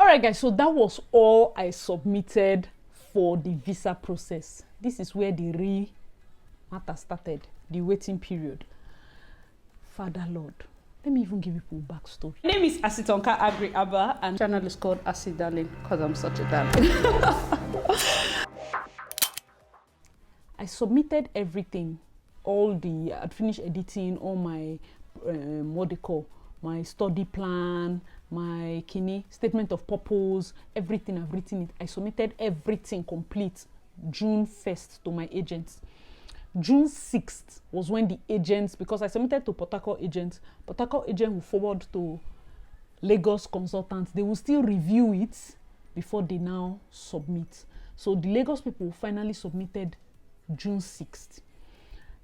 right, guys, so that was all I submitted for the visa process. This is where the real matter started, the waiting period. Father Lord, let me even give people a backstory. My name is Asitonka Agri Abba, and channel is called Asi Darling because I'm such a darling. I submitted everything, I'd finished editing all my what they call my study plan, my statement of purpose, everything. I've written it. I submitted everything complete June 1st to my agents. June 6th was when the agents, because I submitted to Port Harcourt agent will forward to Lagos consultants. They will still review it before they now submit. So the Lagos people finally submitted June 6th.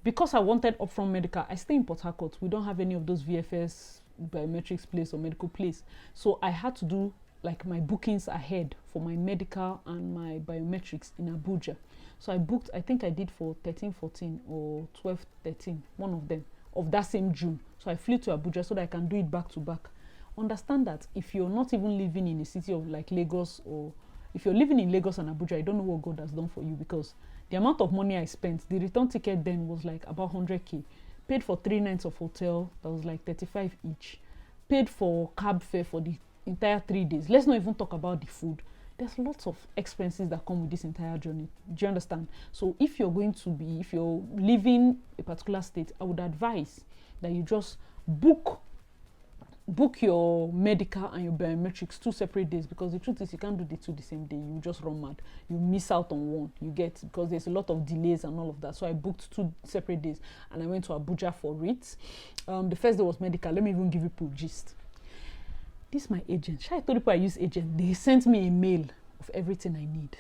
Because I wanted upfront medical, I stay in Port Harcourt. We don't have any of those VFS, biometrics place or medical place. So I had to do like my bookings ahead for my medical and my biometrics in Abuja. So I booked, I think I did for 13-14 or 12-13, one of them, of that same June. So I flew to Abuja so that I can do it back to back. Understand that if you're not even living in a city of like Lagos, or if you're living in Lagos and Abuja, I don't know what God has done for you, because the amount of money I spent, the return ticket then was like about 100K. Paid for 3 nights of hotel, that was like 35 each. Paid for cab fare for the entire 3 days. Let's not even talk about the food. There's lots of expenses that come with this entire journey. Do you understand? So if you're living a particular state, I would advise that you just book your medical and your biometrics 2 separate days, because the truth is you can't do the 2 the same day. You just run mad. You miss out on one. You get, because there's a lot of delays and all of that. So I booked 2 separate days and I went to Abuja for it. The first day was medical. Let me even give you a gist. This is my agent. I told people I use agent. They sent me a mail of everything I need.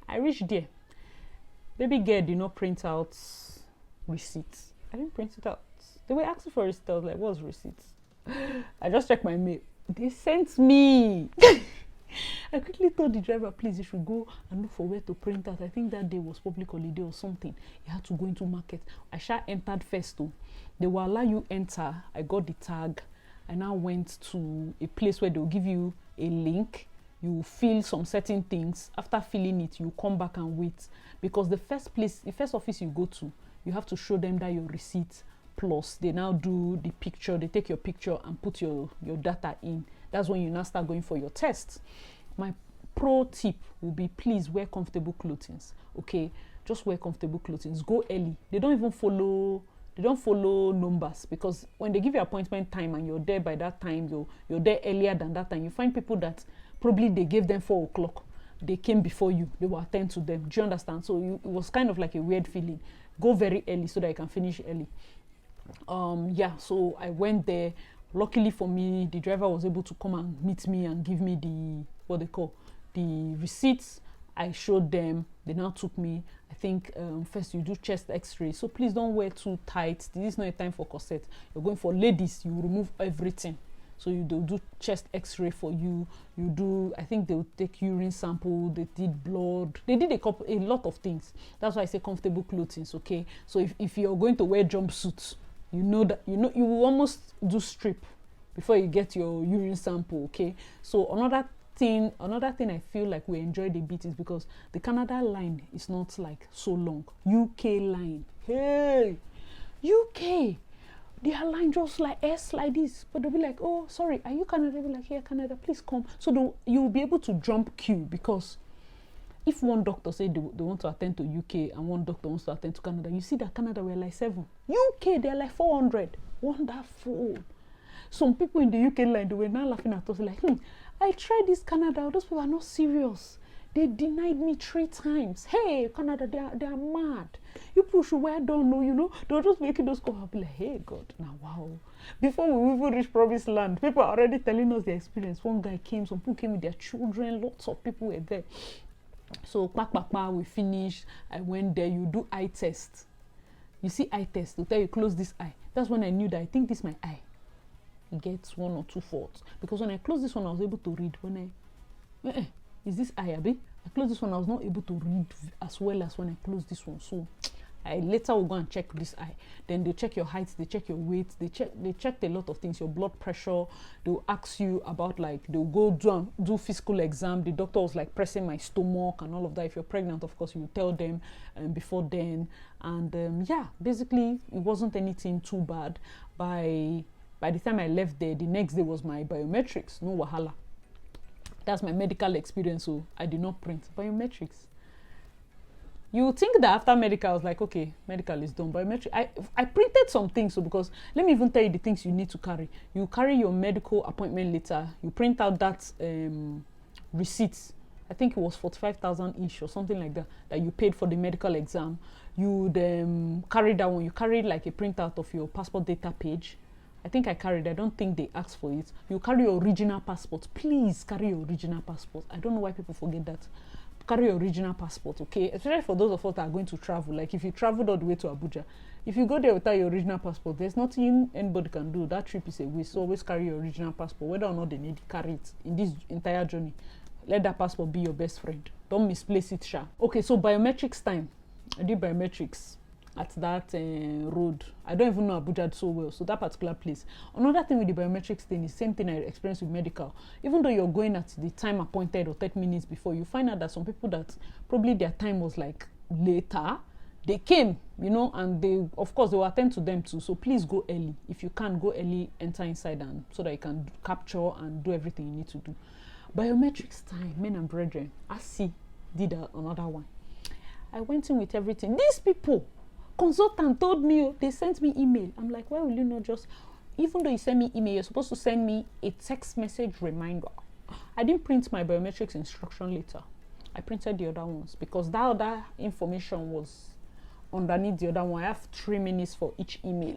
I reached there. Baby girl did not print out receipts. I didn't print it out. They were asking for receipts. I was like, what's receipts? I just checked my mail. They sent me. I quickly told the driver, please, you should go and look for where to print out. I think that day was public holiday or something. You had to go into market. I entered first too. They will allow you enter. I got the tag. I now went to a place where they'll give you a link. You fill some certain things. After filling it, you come back and wait. Because the first office you go to, you have to show them that your receipt. Plus, they now do the picture. They take your picture and put your data in. That's when you now start going for your tests. My pro tip will be, please wear comfortable clothing. Okay, just wear comfortable clothing. Go early. They don't follow numbers, because when they give you appointment time and you're there by that time, you're there earlier than that time. You find people that probably they gave them 4 o'clock. They came before you. They will attend to them. Do you understand? So it was kind of like a weird feeling. Go very early so that you can finish early. So I went there. Luckily for me, the driver was able to come and meet me and give me the receipts. I showed them. They now took me. I think first you do chest x-ray. So please don't wear too tight. This is not a time for corset. You're going for ladies. You remove everything. So they'll do chest x-ray for you. I think they'll take urine sample. They did blood. They did a lot of things. That's why I say comfortable clothing. Okay. So if you're going to wear jumpsuits, you will almost do strip before you get your urine sample. Okay. So another thing I feel like we enjoyed a bit is because the Canada line is not like so long. UK line, hey, UK, their line just like S like this, but they'll be like, oh sorry, are you Canada? They'll be like, yeah, Canada, please come. So you'll be able to jump queue, because if one doctor say they want to attend to UK and one doctor wants to attend to Canada, you see that Canada were like 7, UK they're like 400. Wonderful. Some people in the UK line, they were now laughing at us like, I tried this Canada. Those people are not serious. They denied me 3 times. Hey, Canada, they are mad. You people should wear down, no, they're just making those calls. I'll be like, hey, God, now, wow. Before we even reach Promised Land, people are already telling us their experience. One guy came, some people came with their children, lots of people were there. So, we finished. I went there. You do eye test. You see eye test. They'll tell you, close this eye. That's when I knew that I think this is my eye. It gets 1 or 2 faults. Because when I closed this one, I was able to read. Is this eye, Abi? I closed this one, I was not able to read as well as when I closed this one. So I later will go and check this eye. Then they check your height, they check your weight, they checked a lot of things, your blood pressure. They'll ask you about, like, they'll go do physical exam. The doctor was like pressing my stomach and all of that. If you're pregnant, of course, you tell them before then. And yeah, basically it wasn't anything too bad. By the time I left there, the next day was my biometrics. No wahala. That's my medical experience, so I did not print biometrics. You would think that after medical, I was like, okay, medical is done. Biometric, I printed some things, so because, let me even tell you the things you need to carry. You carry your medical appointment letter. You print out that receipt. I think it was 45,000 each or something like that, that you paid for the medical exam. You carry that one. You carry like a printout of your passport data page. I think I carried. I don't think they asked for it. You carry your original passport. Please carry your original passport. I don't know why people forget that. Carry your original passport, okay? Especially for those of us that are going to travel. Like if you traveled all the way to Abuja, if you go there without your original passport, there's nothing anybody can do. That trip is a waste. So always carry your original passport, whether or not they need to carry it in this entire journey. Let that passport be your best friend. Don't misplace it, sha. Okay, so biometrics time. I did biometrics at that road. I don't even know Abuja so well, so that particular place. Another thing with the biometrics thing is same thing I experienced with medical. Even though you're going at the time appointed or 30 minutes before, you find out that some people that probably their time was like later, they came, you know, and they, of course, they will attend to them too. So please go early. If you can, go early, enter inside, and so that you can capture and do everything you need to do. Biometrics time, men and brethren. I see, did another one. I went in with everything. These people, consultant told me, they sent me email. I'm like, why will you not just, even though you send me email, you're supposed to send me a text message reminder. I didn't print my biometrics instruction letter. I printed the other ones because that other information was underneath the other one. I have 3 minutes for each email.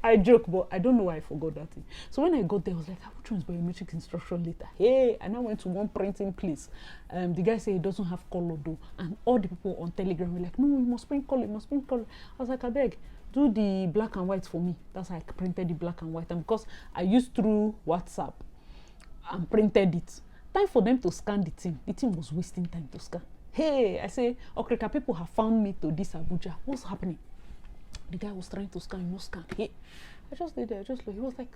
I joke, but I don't know why I forgot that thing. So when I got there, I was like, which one's biometric instruction letter? Hey, and I went to one printing place. The guy said he doesn't have color though. And all the people on Telegram were like, no, you must print color, you must print color. I was like, I beg, do the black and white for me. That's how I printed the black and white. And because I used through WhatsApp and printed it, time for them to scan the thing was wasting time to scan. Hey, I say, Okrika people have found me to this Abuja. What's happening? The guy was trying to scan, no scan. Hey, I just did it. I just looked. He was like,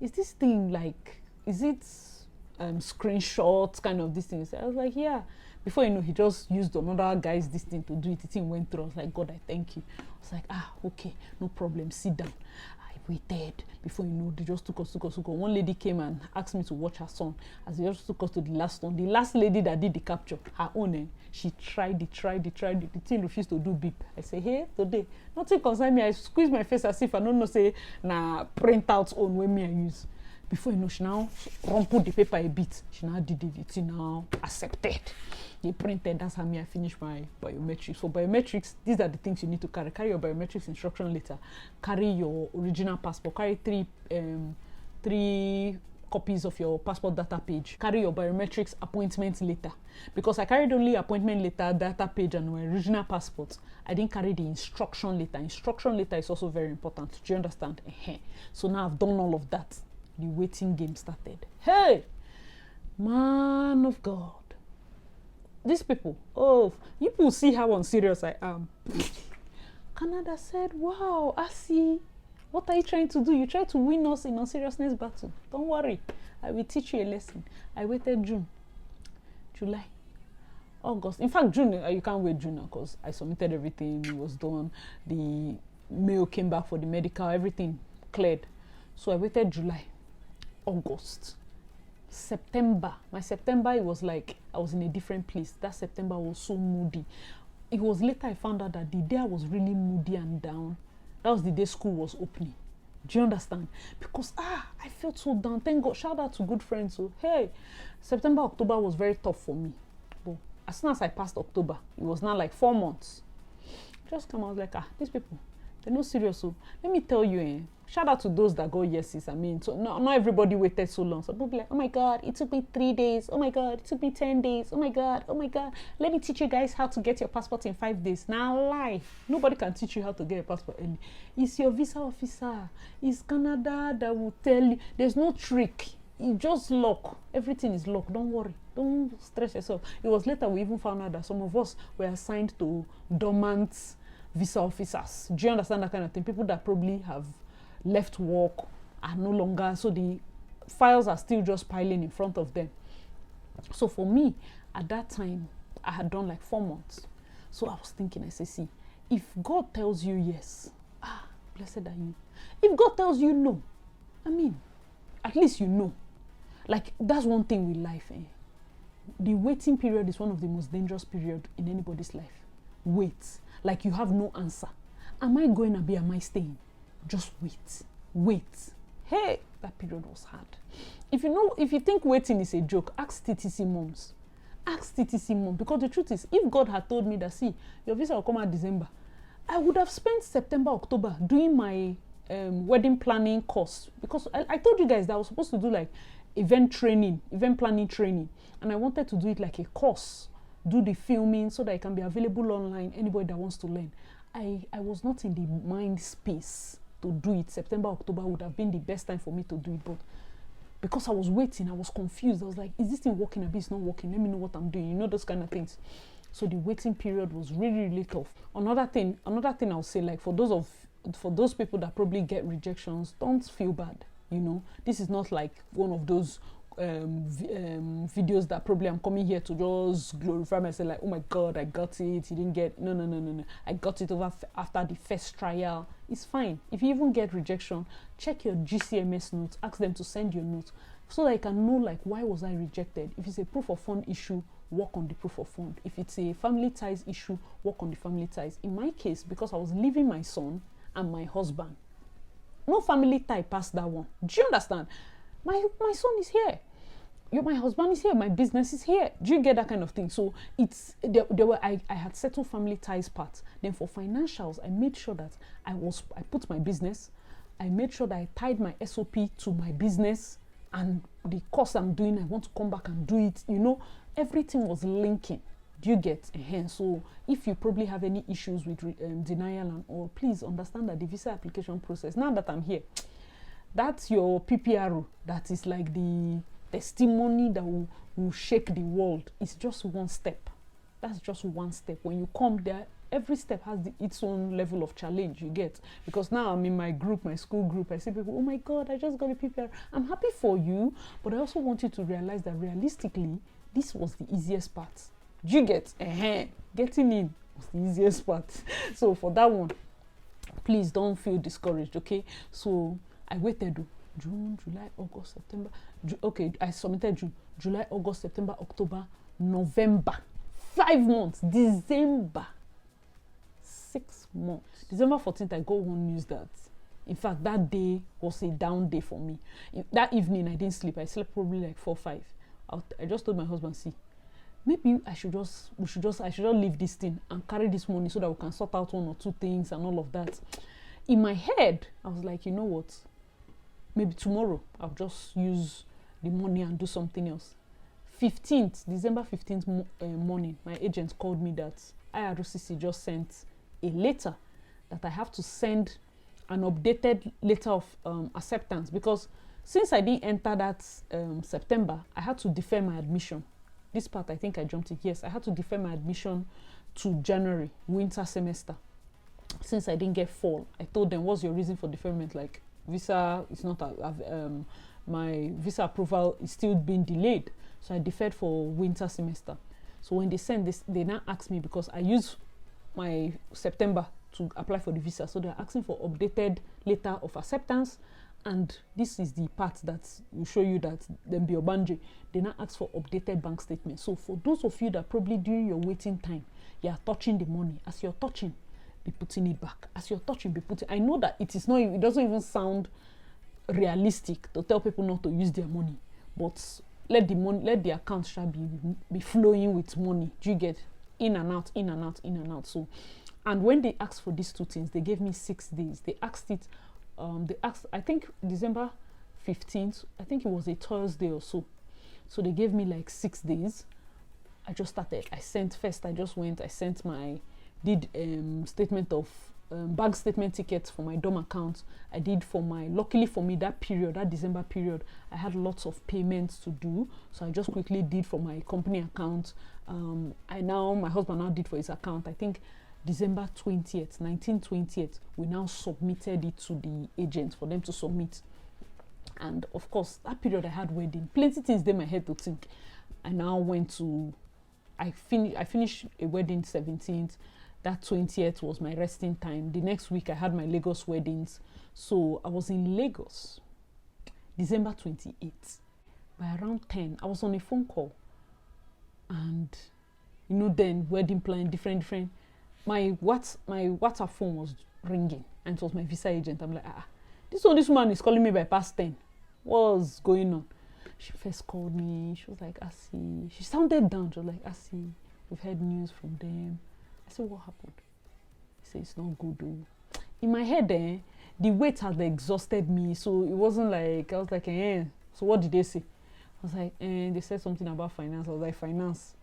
is this thing like, is it screenshots kind of this thing? So I was like, yeah. Before you know, he just used another guy's this thing to do it. The thing went through. I was like, God, I thank you. I was like, okay, no problem. Sit down. I waited. Before you know, they just took us. One lady came and asked me to watch her son. As they just took us to the last one. The last lady that did the capture, her own, she tried it. The thing refused to do beep. I say, hey, today, nothing concern me. I squeeze my face as if I don't know, say, nah, print out on when me I use. Before you know, she now rumpled the paper a bit. She now did it. It's now accepted. They printed. That's how I finished my biometrics. For biometrics, these are the things you need to carry. Carry your biometrics instruction letter. Carry your original passport. Carry three copies of your passport data page. Carry your biometrics appointment letter. Because I carried only appointment letter, data page, and my original passport. I didn't carry the instruction letter. Instruction letter is also very important. Do you understand? So now I've done all of that. The waiting game started. Hey, man of God. These people, you people see how unserious I am. Canada said, wow, I see. What are you trying to do? You try to win us in unseriousness battle. Don't worry. I will teach you a lesson. I waited June, July, August. In fact, June, you can't wait June because I submitted everything. It was done. The mail came back for the medical. Everything cleared. So I waited July, August, September. My September, it was like I was in a different place. That September was so moody. It was later I found out that the day I was really moody and down, that was the day school was opening. Do you understand? Because I felt so down. Thank God. Shout out to good friends. So hey, September, October was very tough for me. But as soon as I passed October, it was now like 4 months. Just come out like these people, they're not serious. So let me tell you, shout out to those that got yeses. I mean, so not everybody waited so long. So people be like, oh my God, it took me 3 days. Oh my God, it took me 10 days. Oh my God. Let me teach you guys how to get your passport in 5 days. Now lie. Nobody can teach you how to get a passport early. It's your visa officer. It's Canada that will tell you. There's no trick. You just lock. Everything is locked. Don't worry. Don't stress yourself. It was later we even found out that some of us were assigned to dormant visa officers. Do you understand that kind of thing? People that probably have left work are no longer, so the files are still just piling in front of them. So for me, at that time, I had done like 4 months. So I was thinking, I say, see, if God tells you yes, blessed are you. If God tells you no, I mean, at least you know. Like, that's one thing with life. The waiting period is one of the most dangerous periods in anybody's life. Wait. Like, you have no answer. Am I going to be, am I staying? Just wait. Wait. Hey, that period was hard. If you think waiting is a joke, ask TTC moms. Ask TTC mom. Because the truth is, if God had told me that, see, your visa will come out December, I would have spent September, October doing my wedding planning course. Because I told you guys that I was supposed to do like event planning training. And I wanted to do it like a course. Do the filming so that it can be available online. Anybody that wants to learn. I was not in the mind space to do it. September, October would have been the best time for me to do it. But because I was waiting, I was confused. I was like, is this thing working? Maybe it's not working. Let me know what I'm doing. You know, those kind of things. So the waiting period was really, really tough. Another thing I'll say, like for those people that probably get rejections, don't feel bad. You know, this is not like one of those videos that probably I'm coming here to just glorify myself, like, oh my God, I got it. You didn't get, no. I got it after the first trial. It's fine. If you even get rejection, check your GCMS notes. Ask them to send your notes so that you can know, like, why was I rejected? If it's a proof of fund issue, work on the proof of fund. If it's a family ties issue, work on the family ties. In my case, because I was leaving my son and my husband, no family tie past that one. Do you understand? My son is here. My husband is here. My business is here. Do you get that kind of thing? So I had settled family ties part. Then for financials, I made sure that I put my business. I made sure that I tied my SOP to my business and the course I'm doing. I want to come back and do it. You know, everything was linking. Do you get? So if you probably have any issues with denial and all, please understand that the visa application process, now that I'm here, that's your PPRO. That is like the testimony that will shake the world. It's just one step. That's just one step. When you come there, every step has its own level of challenge, you get. Because now I'm in my group, my school group, I see people, oh my God, I just got a PPR. I'm happy for you, but I also want you to realize that realistically, this was the easiest part. Do you get? Getting in was the easiest part. So for that one, please don't feel discouraged, okay? So I waited June, July, August, September. Okay, I submitted June, July, August, September, October, November. 5 months. December. 6 months. December 14th, I got one news that, in fact, that day was a down day for me. That evening, I didn't sleep. I slept probably like 4 or 5. I just told my husband, see, maybe I should just leave this thing and carry this money so that we can sort out 1 or 2 things and all of that. In my head, I was like, you know what? Maybe tomorrow I'll just use the money and do something else. December 15th morning, my agent called me that IRCC just sent a letter that I have to send an updated letter of acceptance, because since I didn't enter that September, I had to defer my admission. This part, I think I jumped it. Yes, I had to defer my admission to January, winter semester. Since I didn't get fall, I told them, what's your reason for deferment? Like, visa is not, my visa approval is still being delayed. So I deferred for winter semester. So when they send this, they now ask me, because I use my September to apply for the visa. So they're asking for updated letter of acceptance. And this is the part that will show you that then Biobanje, they now ask for updated bank statement. So for those of you that probably during your waiting time, you are touching the money. As you're touching, be putting it back. As you're touching, be putting. I know that it doesn't even sound realistic to tell people not to use their money, but let the account shall be flowing with money. Do you get? In and out, in and out, in and out. So, and when they asked for these 2 things, they gave me 6 days. They asked it. I think December 15th, I think it was a Thursday or so. So they gave me like 6 days. I just started. I sent statement of bank statement tickets for my dorm account. I did luckily for me, that December period, I had lots of payments to do. So I just quickly did for my company account. My husband now did for his account. I think December 20th, 1920th, we now submitted it to the agent for them to submit. And of course, that period I had wedding, plenty things in my head to think. I now went to, I finished a wedding 17th. That 20th was my resting time. The next week I had my Lagos weddings. So I was in Lagos, December 28th. By around 10, I was on a phone call. And, you know, then wedding plan, different. My WhatsApp phone was ringing. And it was my visa agent. I'm like, this woman is calling me by past 10. What's going on? She first called me. She was like, Asi. She sounded down. She was like, Asi, we've heard news from them. I said, what happened? He said, it's not good though. In my head, the weight had exhausted me. So it wasn't like, I was like, so what did they say? I was like, they said something about finance. I was like, finance?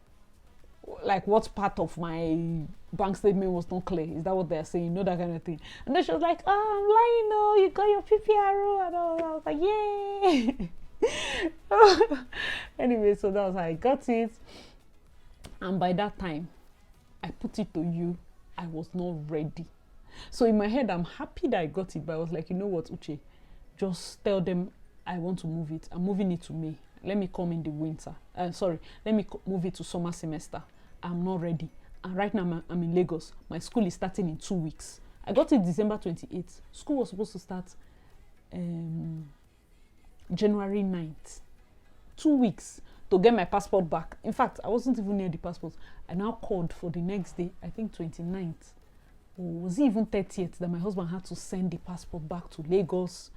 Like, what part of my bank statement was not clear? Is that what they're saying? You know, that kind of thing. And then she was like, I'm lying, no, you got your PPRO. And I was like, yay. Anyway, so that was how I got it. And by that time, I put it to you, I was not ready. So in my head, I'm happy that I got it, but I was like, you know what, Uche, just tell them I want to move it. I'm moving it to May. Let me come in the winter. Let me move it to summer semester. I'm not ready. And right now, I'm in Lagos. My school is starting in 2 weeks. I got it December 28th. School was supposed to start January 9th. 2 weeks to get my passport back. In fact, I wasn't even near the passport. I now called for the next day, I think 29th. Or was it even 30th that my husband had to send the passport back to Lagos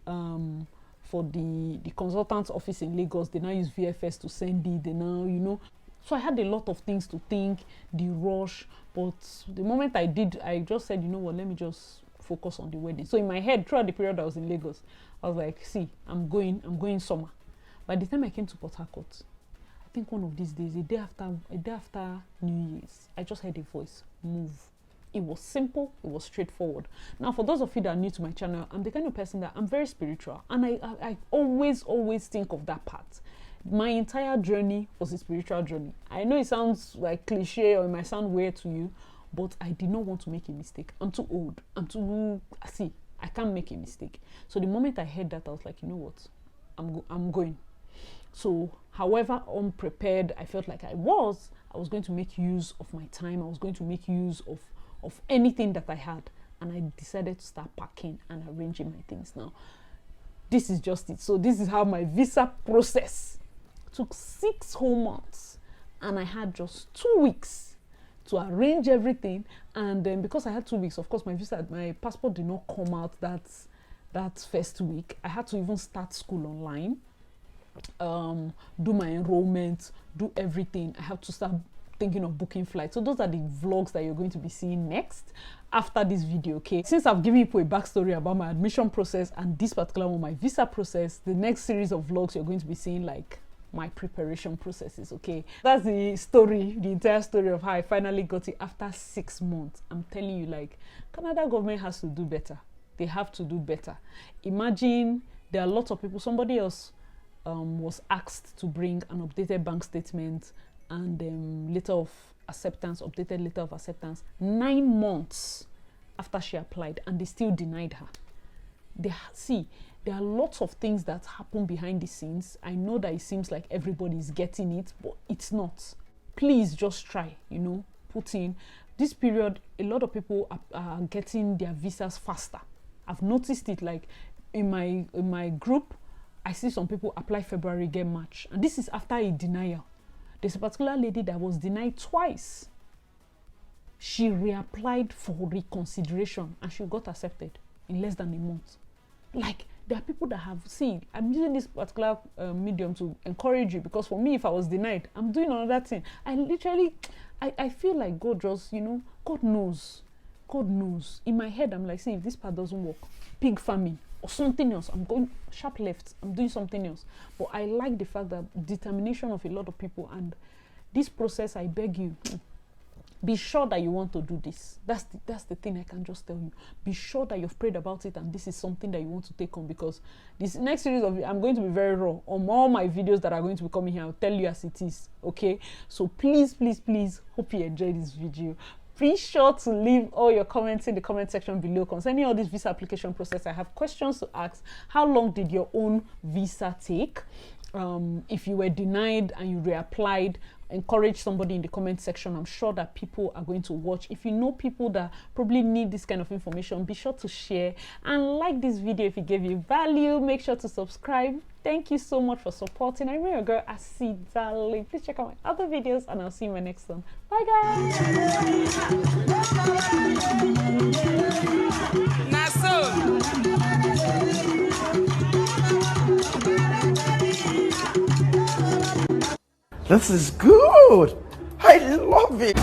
for the consultant's office in Lagos. They now use VFS to send it. They now, you know. So I had a lot of things to think, the rush. But the moment I did, I just said, you know what, let me just focus on the wedding. So in my head, throughout the period I was in Lagos, I was like, see, I'm going summer. By the time I came to Port Harcourt, I think one of these days, a day after New Year's, I just heard a voice, move. It was simple, it was straightforward. Now, for those of you that are new to my channel, I'm the kind of person that I'm very spiritual. And I always think of that part. My entire journey was a spiritual journey. I know it sounds like cliche or it might sound weird to you, but I did not want to make a mistake. I'm too old. I can't make a mistake. So the moment I heard that, I was like, you know what? I'm going. So, however unprepared I felt like I was going to make use of my time. I was going to make use of anything that I had. And I decided to start packing and arranging my things now. This is just it. So this is how my visa process took 6 whole months. And I had just 2 weeks to arrange everything. And then because I had 2 weeks, of course, my passport did not come out that first week. I had to even start school online. Do my enrollment, do everything. I have to start thinking of booking flights. So those are the vlogs that you're going to be seeing next after this video, okay? Since I've given you a backstory about my admission process and this particular one, my visa process, the next series of vlogs you're going to be seeing like my preparation processes, okay? That's the story, the entire story of how I finally got it after 6 months. I'm telling you, like, Canada government has to do better. They have to do better. Imagine there are lots of people, somebody else was asked to bring an updated bank statement and updated letter of acceptance 9 months after she applied, and they still denied her. There are lots of things that happen behind the scenes. I know that it seems like everybody's getting it, but it's not. Please just try, put in. This period, a lot of people are getting their visas faster. I've noticed it, like in my group, I see some people apply February, get March. And this is after a denial. There's a particular lady that was denied twice. She reapplied for reconsideration and she got accepted in less than a month. Like, there are people that have seen. I'm using this particular medium to encourage you, because for me, if I was denied, I'm doing another thing. I feel like God just, God knows. God knows. In my head, I'm like, see, if this part doesn't work, pig farming or something else, I'm going sharp left, I'm doing something else. But I like the fact that determination of a lot of people, and this process, I beg you, be sure that you want to do this. That's the thing I can just tell you. Be sure that you've prayed about it and this is something that you want to take on, because this next series of, I'm going to be very raw on all my videos that are going to be coming here. I'll tell you as it is, okay? So please, hope you enjoyed this video. be sure to leave all your comments in the comment section below concerning all this visa application process. I have questions to ask. How long did your own visa take? If you were denied and you reapplied, encourage somebody in the comment section. I'm sure that people are going to watch. If you know people that probably need this kind of information, be sure to share and like this video if it gave you value. Make sure to subscribe. Thank you so much for supporting. I'm your girl Asi Darling. Please check out my other videos and I'll see you in my next one. Bye guys. This is good. I love it.